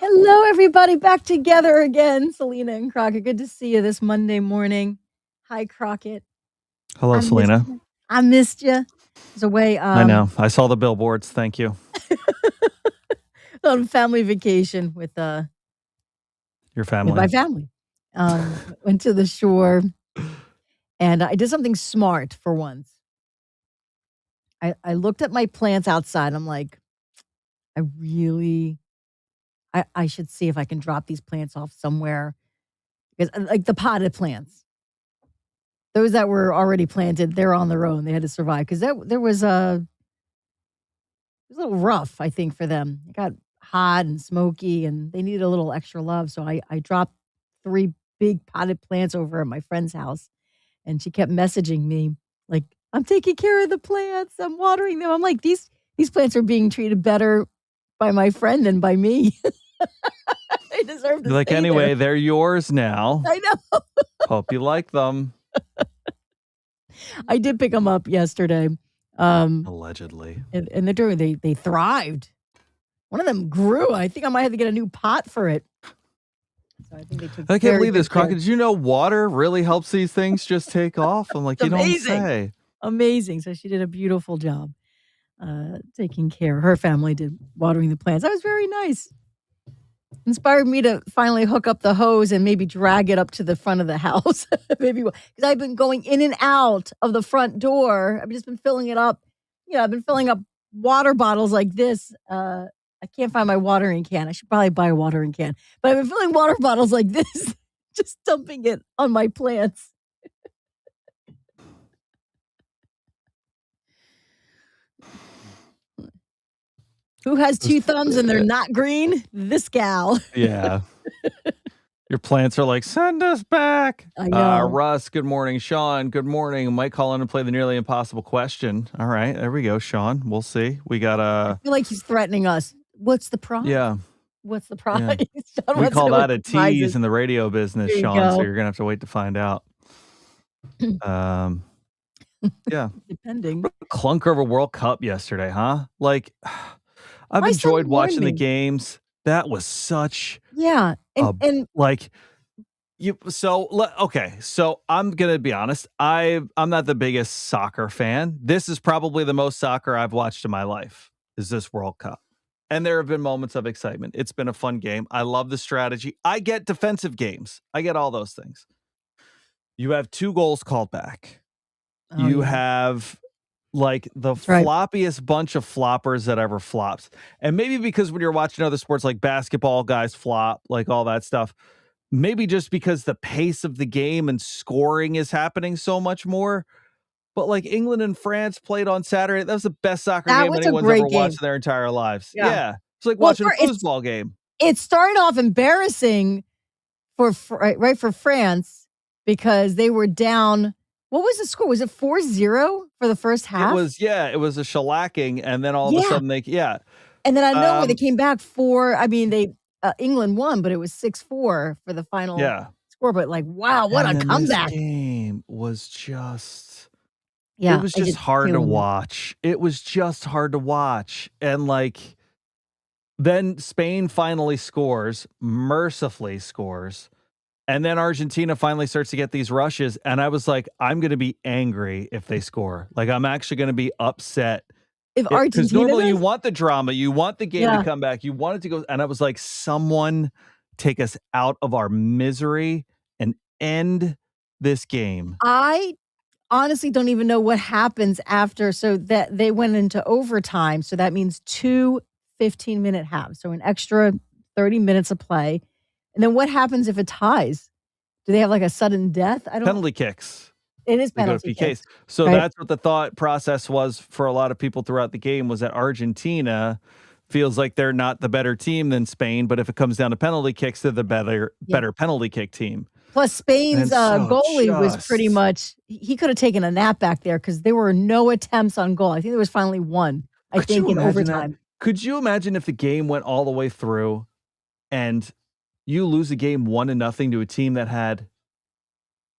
Hello, everybody. Back together again. Selena and Crockett. Good to see you this Monday morning. Hi, Crockett. Hello, I missed Selena. you. I missed you. I was away I know. I saw the billboards. Thank you. on family vacation Your with family. my family. Went to the shore and I did something smart for once. I looked at my plants outside. I'm like, I really I should see if I can drop these plants off somewhere. Because like the potted plants. Those that were already planted, they're on their own. They had to survive because there was it was a little rough, I think, for them. It got hot and smoky, and they needed a little extra love. So I dropped 3 big potted plants over at my friend's house, and she kept messaging me like, "I'm taking care of the plants. I'm watering them." I'm like, "These plants are being treated better by my friend than by me. They deserve to You're like, stay there." anyway, they're yours now. I know. Hope you like them. I did pick them up yesterday. Um, Allegedly. and they thrived. One of them grew. I think I might have to get a new pot for it. So I think they took I can't very believe this, good care. Crockett. Did you know water really helps these things just take off? I'm like, It's you don't amazing. say. Amazing. So she did a beautiful job, taking care. Her family did watering the plants. That was very nice. Inspired me to finally hook up the hose and maybe drag it up to the front of the house. Maybe because I've been going in and out of the front door. I've just been filling it up. I've been filling up water bottles like this. I can't find my watering can. I should probably buy a watering can. But I've been filling water bottles like this, just dumping it on my plants. Who has 2 thumbs and they're not green? This gal. Yeah. Your plants are like, send us back. I know. Russ, good morning. Sean, good morning. Might call in and play the nearly impossible question. All right, there we go, Sean. We'll see. We got I feel like he's threatening us. What's the prize? yeah. What's the prize? Yeah. Sean We wants to call know what that a the prize is. tease in the radio business, There you Sean, so go. you're gonna have to wait to find out. Yeah. Depending. Clunker of a World Cup yesterday, huh? Like, I've My son enjoyed warned watching the me. games. That was such Yeah, a and like you so okay, so I'm gonna be honest. I'm not the biggest soccer fan. This is probably the most soccer I've watched in my life, is this World Cup. And there have been moments of excitement. It's been a fun game. I love the strategy. I get defensive games. I get all those things. You have 2 goals called back. oh, You yeah. have like the That's right. floppiest bunch of floppers that ever flopped. And maybe because when you're watching other sports like basketball, guys flop, like all that stuff. Maybe just because the pace of the game and scoring is happening so much more. But like England and France played on Saturday. That was the best soccer That game was a anyone's ever great watched game. in their entire lives. Yeah. Yeah. It's like Well, watching a foosball game. it started off embarrassing for France because they were down. What was the score? Was it 4-0 for the first It half? was, yeah, it was a shellacking. And then all of a Yeah. sudden yeah. And then I know where they Um, came back England won, but it was 6-4 for the final yeah. score. But like, wow, what And a then this comeback. game was just it Yeah, was I just did hard to feel that. watch. It was just hard to watch. And like then Spain finally scores, mercifully scores. And then Argentina finally starts to get these rushes. And I was like, I'm going to be angry if they score. Like, I'm actually going to be upset. If Because Argentina normally you does? want the drama, you want the game to Yeah. come back, you want it to go. And I was like, someone take us out of our misery and end this game. I honestly don't even know what happens after. So that they went into overtime. So that means 2 15-minute halves. So an extra 30 minutes of play. And then what happens if it ties? Do they have like a sudden death? Penalty kicks. It is They go to penalty PKs. kicks. So Right? that's what the thought process was for a lot of people throughout the game, was that Argentina feels like they're not the better team than Spain, but if it comes down to penalty kicks, they're the Yeah. better penalty kick team. Plus Spain's And so goalie was pretty just much he could have taken a nap back there because there were no attempts on goal. I think there was finally one, could you in imagine that? overtime. Could you imagine if the game went all the way through and you lose a game 1-0 to a team that had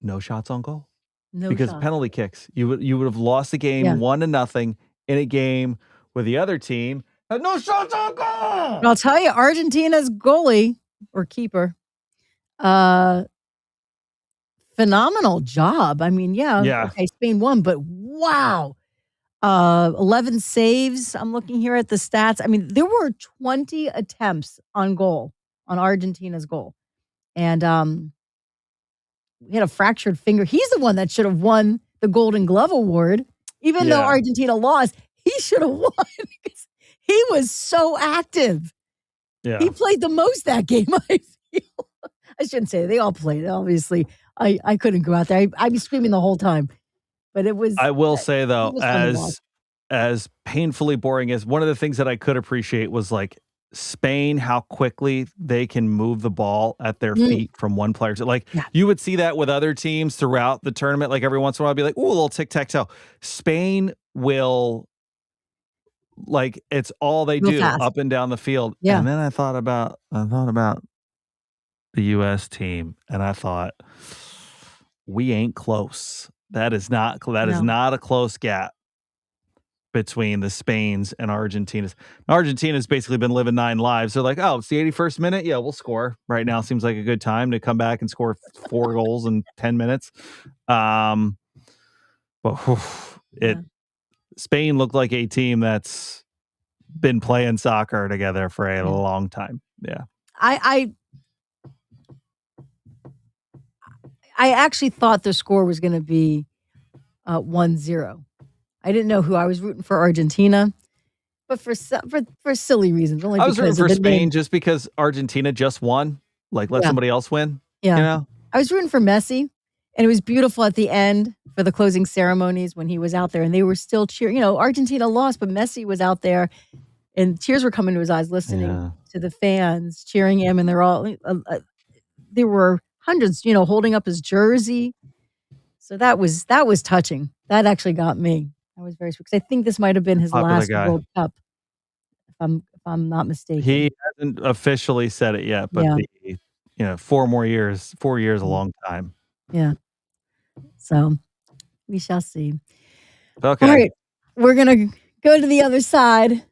no shots on goal? No Because shot. penalty kicks. You would have lost the game Yeah. 1-0 in a game where the other team No shot on But goal! I'll tell you, Argentina's goalie or keeper, uh, phenomenal job. I mean, yeah, Yeah. okay, Spain won, but wow. 11 saves. I'm looking here at the stats. I mean, there were 20 attempts on goal, on Argentina's goal. And he had a fractured finger. He's the one that should have won the Golden Glove award. Even though Yeah. Argentina lost, he should have won because he was so active. He Yeah. played the most that game, I feel. I shouldn't say that. They all played, obviously. I couldn't go out there. I'd be screaming the whole time. But it was I will say it though, was fun to watch. as painfully boring as one of the things that I could appreciate was like Spain, how quickly they can move the ball at their Mm, feet from one player to like yeah. you would see that with other teams throughout the tournament. Like every once in a while, I'd be like, "Ooh, a little tic tac toe." Spain will like it's all they Real do fast. up and down the field. Yeah. And then I thought about the US team and I thought we ain't close. That is No. not a close gap between the Spains and Argentinas. Argentina's basically been living 9 lives. They're like, "Oh, it's the 81st minute? Yeah, we'll score." Right now seems like a good time to come back and score 4 goals in 10 minutes. Um, but whew, it Yeah. Spain looked like a team that's been playing soccer together for a Yeah. long time. Yeah. I I actually thought the score was gonna be, 1-0. I didn't know who I was rooting for Argentina, but for silly reasons, only I was rooting because of for the Spain name. just because Argentina just won. Like, let Yeah, somebody else win, you yeah. know? I was rooting for Messi, and it was beautiful at the end for the closing ceremonies when he was out there, and they were still cheering. Argentina lost, but Messi was out there, and tears were coming to his eyes listening Yeah. to the fans cheering him, and they're all there were hundreds, holding up his jersey. So that was touching. That actually got me. I was very because I think this might have been his Popular last guy. World Cup, if I'm not He mistaken. hasn't officially said it yet, but Yeah, 4 more years, 4 years a mm, long time. yeah. So, we shall see. Okay. Alright, we're gonna go to the other side. We'll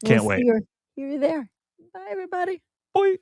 Can't see wait. you here or there. Bye, everybody. Bye.